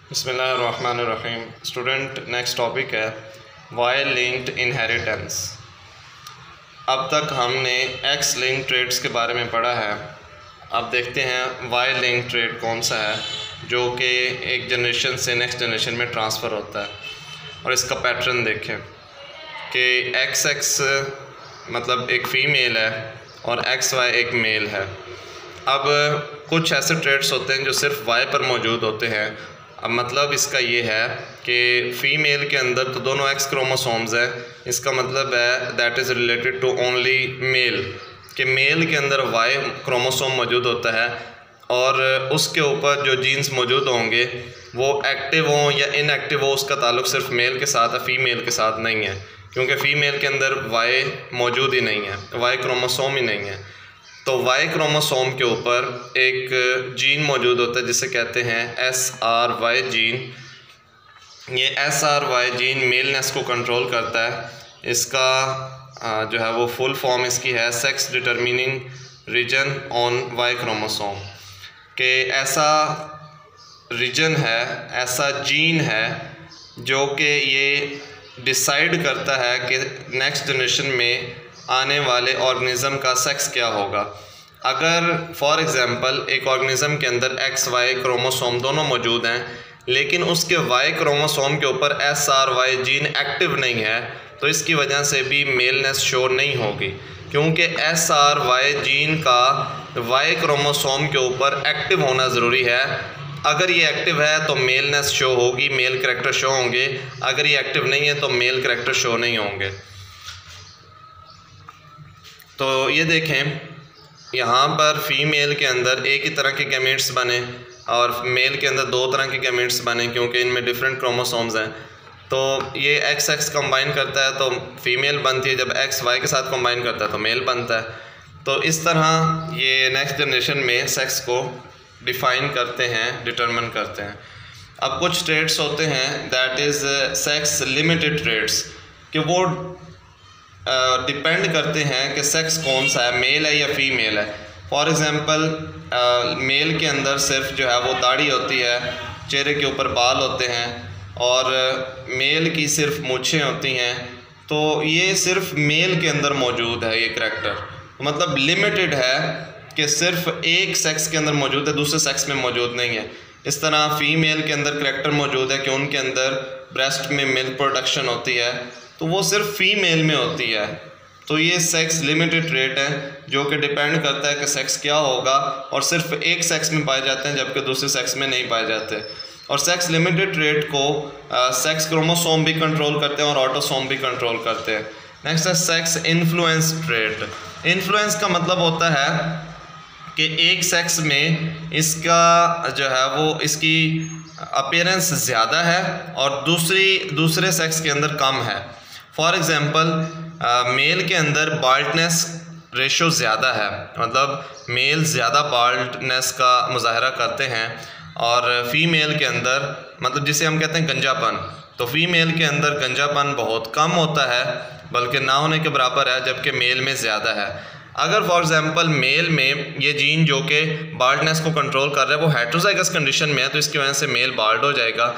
बिस्मिल्लाहिर्रहमानिर्रहीम। Student, next topic है Y linked inheritance. अब तक हमने एक्स लिंक ट्रेड्स के बारे में पढ़ा है। अब देखते हैं वाई लिंक ट्रेड कौन सा है जो कि एक जनरेशन से नेक्स्ट जनरेशन में ट्रांसफ़र होता है। और इसका पैटर्न देखें कि एक्स एक्स मतलब एक फ़ीमेल है और एक्स वाई एक मेल है। अब कुछ ऐसे ट्रेड्स होते हैं जो सिर्फ वाई पर मौजूद होते हैं। अब मतलब इसका ये है कि फ़ीमेल के अंदर तो दोनों एक्स क्रोमोसोम्स हैं, इसका मतलब है that is related to only male, कि मेल के अंदर वाई क्रोमोसोम मौजूद होता है और उसके ऊपर जो जीन्स मौजूद होंगे वो एक्टिव हों या इनएक्टिव हो, उसका ताल्लुक सिर्फ मेल के साथ है, फ़ीमेल के साथ नहीं है, क्योंकि फ़ीमेल के अंदर वाई मौजूद ही नहीं है, वाई क्रोमोसोम ही नहीं है। तो वाई क्रोमोसोम के ऊपर एक जीन मौजूद होता है जिसे कहते हैं SRY जीन। ये SRY जीन मेलनेस को कंट्रोल करता है। इसका जो है वो फुल फॉर्म इसकी है sex determining region on Y chromosome, कि ऐसा रीजन है, ऐसा जीन है जो कि ये डिसाइड करता है कि नेक्स्ट जनरेशन में आने वाले ऑर्गेनिज़म का सेक्स क्या होगा। अगर फॉर एग्ज़ाम्पल एक ऑर्गेनिज़म के अंदर XY क्रोमोसोम दोनों मौजूद हैं लेकिन उसके Y क्रोमोसोम के ऊपर SRY जीन एक्टिव नहीं है, तो इसकी वजह से भी मेलनेस शो नहीं होगी, क्योंकि SRY जीन का Y क्रोमोसोम के ऊपर एक्टिव होना ज़रूरी है। अगर ये एक्टिव है तो मेलनेस शो होगी, मेल करैक्टर शो होंगे। अगर ये एक्टिव नहीं है तो मेल करैक्टर शो नहीं होंगे। तो ये देखें, यहाँ पर फ़ीमेल के अंदर एक ही तरह के गैमेट्स बने और मेल के अंदर दो तरह के गैमेट्स बने, क्योंकि इनमें डिफरेंट क्रोमोसोम्स हैं। तो ये XX कंबाइन करता है तो फ़ीमेल बनती है, जब XY के साथ कंबाइन करता है तो मेल बनता है। तो इस तरह ये नेक्स्ट जनरेशन में सेक्स को डिफ़ाइन करते हैं, डिटरमिन करते हैं। अब कुछ ट्रेड्स होते हैं that is sex limited traits, कि वो डिपेंड करते हैं कि सेक्स कौन सा है, मेल है या फ़ीमेल है। फॉर एग्ज़ाम्पल मेल के अंदर सिर्फ जो है वो दाढ़ी होती है, चेहरे के ऊपर बाल होते हैं, और मेल की सिर्फ मूछें होती हैं। तो ये सिर्फ मेल के अंदर मौजूद है ये करैक्टर, मतलब लिमिटेड है कि सिर्फ एक सेक्स के अंदर मौजूद है, दूसरे सेक्स में मौजूद नहीं है। इस तरह फ़ीमेल के अंदर करैक्टर मौजूद है कि उनके अंदर ब्रेस्ट में मिल्क प्रोडक्शन होती है, तो वो सिर्फ फ़ीमेल में होती है। तो ये सेक्स लिमिटेड ट्रेट है जो कि डिपेंड करता है कि सेक्स क्या होगा, और सिर्फ एक सेक्स में पाए जाते हैं जबकि दूसरे सेक्स में नहीं पाए जाते। और सेक्स लिमिटेड ट्रेट को सेक्स क्रोमोसोम भी कंट्रोल करते हैं और ऑटोसोम भी कंट्रोल करते हैं। नेक्स्ट है सेक्स इन्फ्लुएंस ट्रेट। इन्फ्लुएंस का मतलब होता है कि एक सेक्स में इसका जो है वो इसकी अपीयरेंस ज़्यादा है और दूसरे सेक्स के अंदर कम है। फॉर एग्ज़ाम्पल मेल के अंदर बाल्डनेस रेशो ज़्यादा है, मतलब मेल ज़्यादा बाल्डनेस का मुजाहरा करते हैं, और फ़ीमेल के अंदर मतलब जिसे हम कहते हैं गंजापन, तो फ़ीमेल के अंदर गंजापन बहुत कम होता है, बल्कि ना होने के बराबर है, जबकि मेल में ज़्यादा है। अगर फॉर एग्ज़ाम्पल मेल में ये जीन जो कि बाल्डनेस को कंट्रोल कर रहा है वो हेट्रोज़ाइगस कंडीशन में है, तो इसकी वजह से मेल बाल्ड हो जाएगा।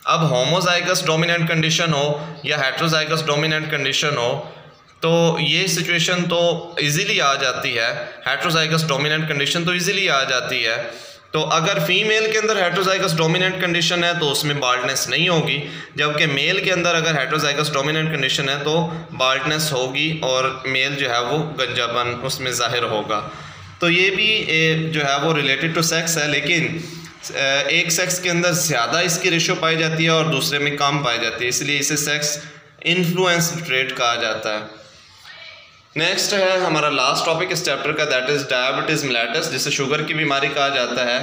अब होमोज़ाइगस डोमिनेंट कंडीशन हो या हेट्रोज़ाइगस डोमिनेंट कंडीशन हो, तो ये सिचुएशन तो इजीली आ जाती है। हेट्रोज़ाइगस डोमिनेंट कंडीशन तो इजीली आ जाती है। तो अगर फ़ीमेल के अंदर हेट्रोज़ाइगस डोमिनेंट कंडीशन है तो उसमें बाल्डनेस नहीं होगी, जबकि मेल के अंदर अगर हेट्रोज़ाइगस डोमिनेंट कंडीशन है तो बाल्डनेस होगी और मेल जो है वो गंजापन उसमें ज़ाहिर होगा। तो ये भी जो है वो रिलेटेड टू सेक्स है, लेकिन एक सेक्स के अंदर ज़्यादा इसकी रेशो पाई जाती है और दूसरे में कम पाई जाती है, इसलिए इसे सेक्स इन्फ्लुएंस ट्रेट कहा जाता है। नेक्स्ट है हमारा लास्ट टॉपिक इस चैप्टर का, दैट इज़ डायबिटीज़ मेलिटस, जिसे शुगर की बीमारी कहा जाता है।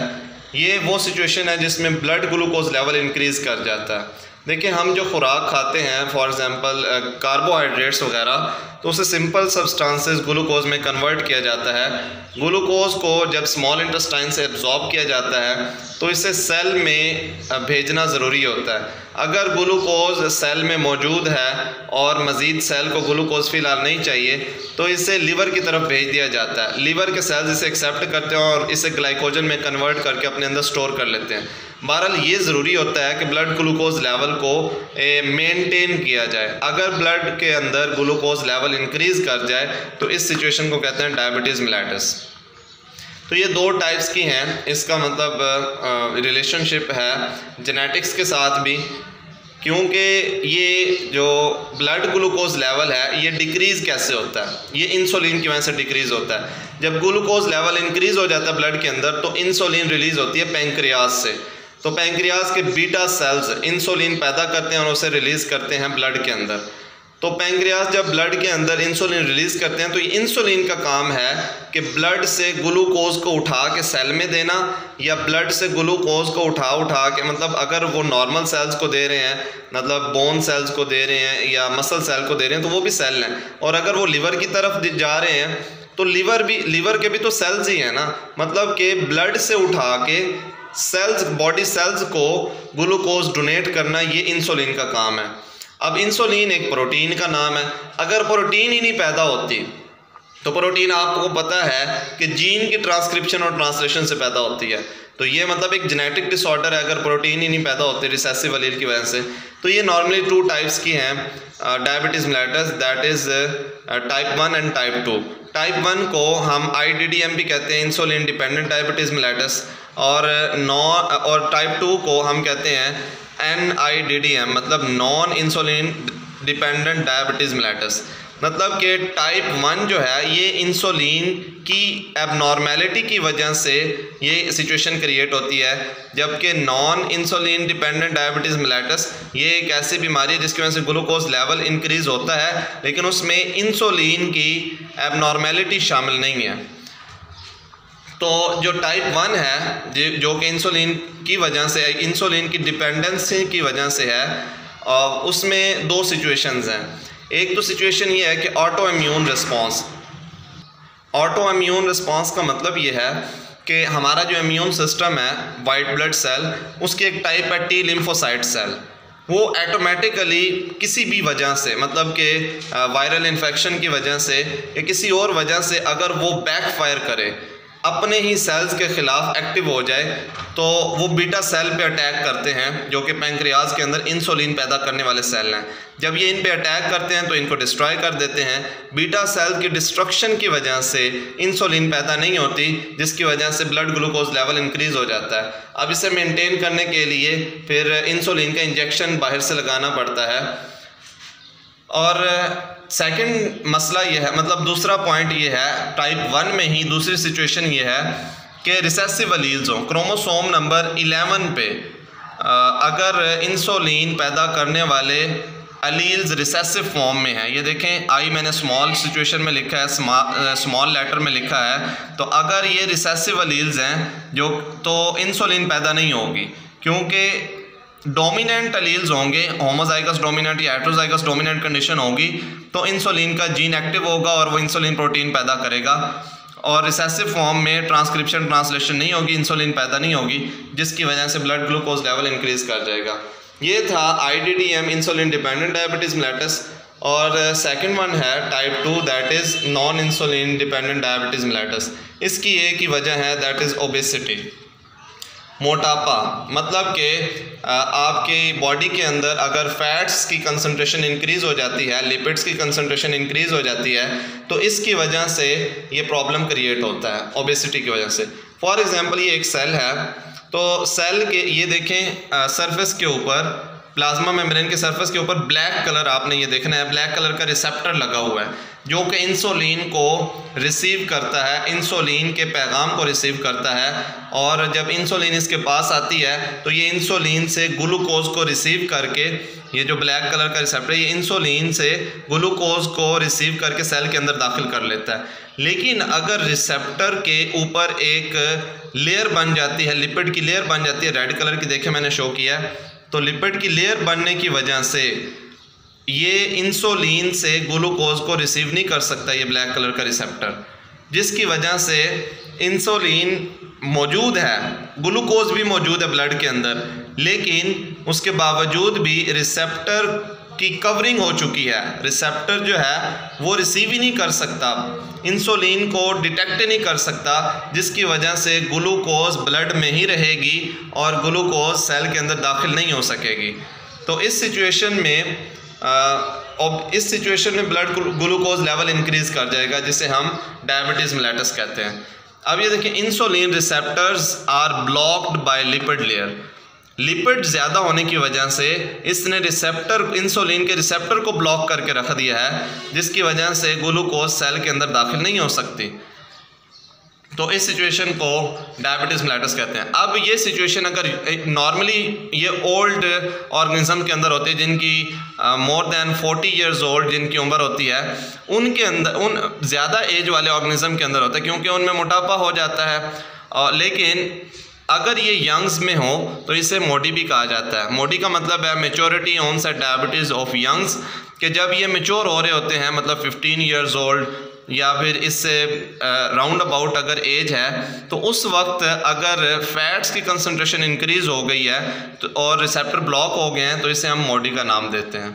ये वो सिचुएशन है जिसमें ब्लड ग्लूकोज लेवल इंक्रीज़ कर जाता है। देखिए, हम जो खुराक खाते हैं फॉर एग्ज़ाम्पल कार्बोहाइड्रेट्स वगैरह, तो उसे सिंपल सब्सटेंसेस ग्लूकोज में कन्वर्ट किया जाता है। ग्लूकोज को जब स्मॉल इंटेस्टाइन से एब्जॉर्ब किया जाता है तो इसे सेल में भेजना ज़रूरी होता है। अगर ग्लूकोज सेल में मौजूद है और मज़ीद सेल को ग्लूकोज फ़िलहाल नहीं चाहिए तो इसे लीवर की तरफ भेज दिया जाता है। लीवर के सेल्स इसे एक्सेप्ट करते हैं और इसे ग्लाइकोजन में कन्वर्ट करके अपने अंदर स्टोर कर लेते हैं। बहरहाल ये ज़रूरी होता है कि ब्लड ग्लूकोज लेवल को मेंटेन किया जाए। अगर ब्लड के अंदर ग्लूकोज लेवल इंक्रीज़ कर जाए तो इस सिचुएशन को कहते हैं डायबिटीज़ मेलिटस। तो ये दो टाइप्स की हैं, इसका मतलब रिलेशनशिप है जेनेटिक्स के साथ भी, क्योंकि ये जो ब्लड ग्लूकोज लेवल है ये डिक्रीज़ कैसे होता है, ये इंसुलिन की वजह से डिक्रीज़ होता है। जब ग्लूकोज लेवल इंक्रीज़ हो जाता है ब्लड के अंदर तो इंसुलिन रिलीज़ होती है पैंक्रियाज से। तो पैंक्रियाज के बीटा सेल्स इंसुलिन पैदा करते हैं और उसे रिलीज़ करते हैं ब्लड के अंदर। तो पैंक्रियाज जब ब्लड के अंदर इंसुलिन रिलीज़ करते हैं तो ये इंसुलिन का काम है कि ब्लड से ग्लूकोज को उठा के सेल में देना, या ब्लड से ग्लूकोज को उठा के, मतलब अगर वो नॉर्मल सेल्स को दे रहे हैं, मतलब बोन सेल्स को दे रहे हैं या मसल सेल को दे रहे हैं तो वो भी सेल हैं, और अगर वो लिवर की तरफ जा रहे हैं तो लिवर के भी तो सेल्स ही हैं ना, मतलब कि ब्लड से उठा के सेल्स, बॉडी सेल्स को ग्लूकोज डोनेट करना, ये इंसुलिन का काम है। अब इंसुलिन एक प्रोटीन का नाम है। अगर प्रोटीन ही नहीं पैदा होती तो प्रोटीन आपको पता है कि जीन की ट्रांसक्रिप्शन और ट्रांसलेशन से पैदा होती है, तो ये मतलब एक जेनेटिक डिसऑर्डर है अगर प्रोटीन ही नहीं पैदा होती रिसेसिव एलील की वजह से। तो ये नॉर्मली 2 टाइप्स की हैं diabetes mellitus, that is type 1 and type 2। Type 1 को हम IDDM भी कहते हैं, इंसुलिन डिपेंडेंट डायबिटीज़ मेलिटस, और टाइप 2 को हम कहते हैं NIDDM, मतलब non insulin dependent diabetes mellitus. मतलब कि टाइप 1 जो है ये इंसुलिन की एबनॉर्मेलिटी की वजह से ये सिचुएशन क्रिएट होती है, जबकि non insulin dependent diabetes mellitus ये एक ऐसी बीमारी है जिसकी वजह से ग्लूकोज लेवल इंक्रीज़ होता है लेकिन उसमें इंसुलिन की एबनॉर्मेलिटी शामिल नहीं है। तो जो टाइप 1 है जो कि इंसुलिन की वजह से, इंसुलिन की डिपेंडेंसी की वजह से है, उसमें 2 सिचुएशंस हैं। एक तो सिचुएशन ये है कि auto immune response. Auto immune response का मतलब ये है कि हमारा जो इम्यून सिस्टम है, वाइट ब्लड सेल, उसकी एक टाइप है टी लिम्फोसाइट सेल, वो ऑटोमेटिकली किसी भी वजह से, मतलब कि वायरल इन्फेक्शन की वजह से या किसी और वजह से अगर वो बैकफायर करे, अपने ही सेल्स के ख़िलाफ़ एक्टिव हो जाए, तो वो बीटा सेल पे अटैक करते हैं जो कि पैंक्रियाज के अंदर इंसुलिन पैदा करने वाले सेल हैं। जब ये इन पे अटैक करते हैं तो इनको डिस्ट्रॉय कर देते हैं। बीटा सेल की डिस्ट्रक्शन की वजह से इंसुलिन पैदा नहीं होती, जिसकी वजह से ब्लड ग्लूकोज लेवल इंक्रीज़ हो जाता है। अब इसे मेंटेन करने के लिए फिर इंसुलिन का इंजेक्शन बाहर से लगाना पड़ता है। और सेकंड मसला ये है, मतलब दूसरा पॉइंट ये है टाइप 1 में ही, दूसरी सिचुएशन ये है कि रिसेसिव एलील्स हों, क्रोमोसोम नंबर 11 पे अगर इंसुलिन पैदा करने वाले एलील्स रिसेसिव फॉर्म में है, ये देखें आई मैंने स्मॉल सिचुएशन में लिखा है, स्मॉल लेटर में लिखा है, तो अगर ये रिसेसिव एलील्स हैं जो, तो इंसुलिन पैदा नहीं होगी, क्योंकि डोमिनेंट एलील्स होंगे, होमोजाइगस डोमिनेंट या हेटेरोजाइगस डोमिनेंट कंडीशन होगी, तो इंसुलिन का जीन एक्टिव होगा और वो इंसुलिन प्रोटीन पैदा करेगा। और रिसेसिव फॉर्म में ट्रांसक्रिप्शन ट्रांसलेशन नहीं होगी, इंसुलिन पैदा नहीं होगी, जिसकी वजह से ब्लड ग्लूकोज लेवल इंक्रीज़ कर जाएगा। ये था IDDM, insulin dependent diabetes mellitus. और सेकंड वन है type 2, that is non insulin dependent diabetes mellitus. इसकी एक ही वजह है, दैट इज़ ओबेसिटी, मोटापा। मतलब कि आपकी बॉडी के अंदर अगर फैट्स की कंसंट्रेशन इंक्रीज़ हो जाती है, लिपिड्स की कंसंट्रेशन इंक्रीज़ हो जाती है, तो इसकी वजह से ये प्रॉब्लम क्रिएट होता है ओबेसिटी की वजह से। फॉर एग्जांपल ये एक सेल है, तो सेल के ये देखें सरफेस के ऊपर, प्लाज्मा मेम्ब्रेन के सरफेस के ऊपर ब्लैक कलर आपने ये देखना है, ब्लैक कलर का रिसेप्टर लगा हुआ है जो कि इंसुलिन को रिसीव करता है, इंसुलिन के पैगाम को रिसीव करता है। और जब इंसुलिन इसके पास आती है तो ये इंसुलिन से ग्लूकोज को रिसीव करके, ये जो ब्लैक कलर का रिसेप्टर ये इंसुलिन से ग्लूकोज को रिसीव करके सेल के अंदर दाखिल कर लेता है। लेकिन अगर रिसेप्टर के ऊपर एक लेयर बन जाती है, लिपिड की लेयर बन जाती है, रेड कलर की देखे मैंने शो किया, तो लिपिड की लेयर बनने की वजह से ये इंसुलिन से ग्लूकोज को रिसीव नहीं कर सकता ये ब्लैक कलर का रिसेप्टर, जिसकी वजह से इंसुलिन मौजूद है, ग्लूकोज भी मौजूद है ब्लड के अंदर, लेकिन उसके बावजूद भी रिसेप्टर की कवरिंग हो चुकी है, रिसेप्टर जो है वो रिसीव ही नहीं कर सकता, इंसुलिन को डिटेक्ट नहीं कर सकता, जिसकी वजह से ग्लूकोज ब्लड में ही रहेगी और ग्लूकोज सेल के अंदर दाखिल नहीं हो सकेगी। तो इस सिचुएशन में ब्लड ग्लूकोज लेवल इंक्रीज़ कर जाएगा, जिसे हम डायबिटीज़ मेलिटस कहते हैं। अब ये देखिए, insulin receptors are blocked by lipid layer. Lipid ज़्यादा होने की वजह से इसने इंसुलिन के रिसेप्टर को ब्लॉक करके रख दिया है, जिसकी वजह से ग्लूकोज सेल के अंदर दाखिल नहीं हो सकती। तो इस सिचुएशन को डायबिटीज़ मेलिटस कहते हैं। अब ये सिचुएशन अगर नॉर्मली ये ओल्ड ऑर्गेनिज्म के अंदर होती है, जिनकी मोर देन 40 ईयर्स ओल्ड जिनकी उम्र होती है, उनके अंदर, उन ज़्यादा एज वाले ऑर्गेनिज्म के अंदर होता है, क्योंकि उनमें मोटापा हो जाता है। लेकिन अगर ये यंग्स में हो तो इसे मोडी भी कहा जाता है। मोडी का मतलब है maturity onset diabetes of youngs, कि जब ये मेच्योर हो रहे होते हैं, मतलब 15 ईयर्स ओल्ड या फिर इससे राउंड अबाउट अगर एज है, तो उस वक्त अगर फैट्स की कंसंट्रेशन इंक्रीज़ हो गई है तो और रिसेप्टर ब्लॉक हो गए हैं, तो इसे हम मोडी का नाम देते हैं।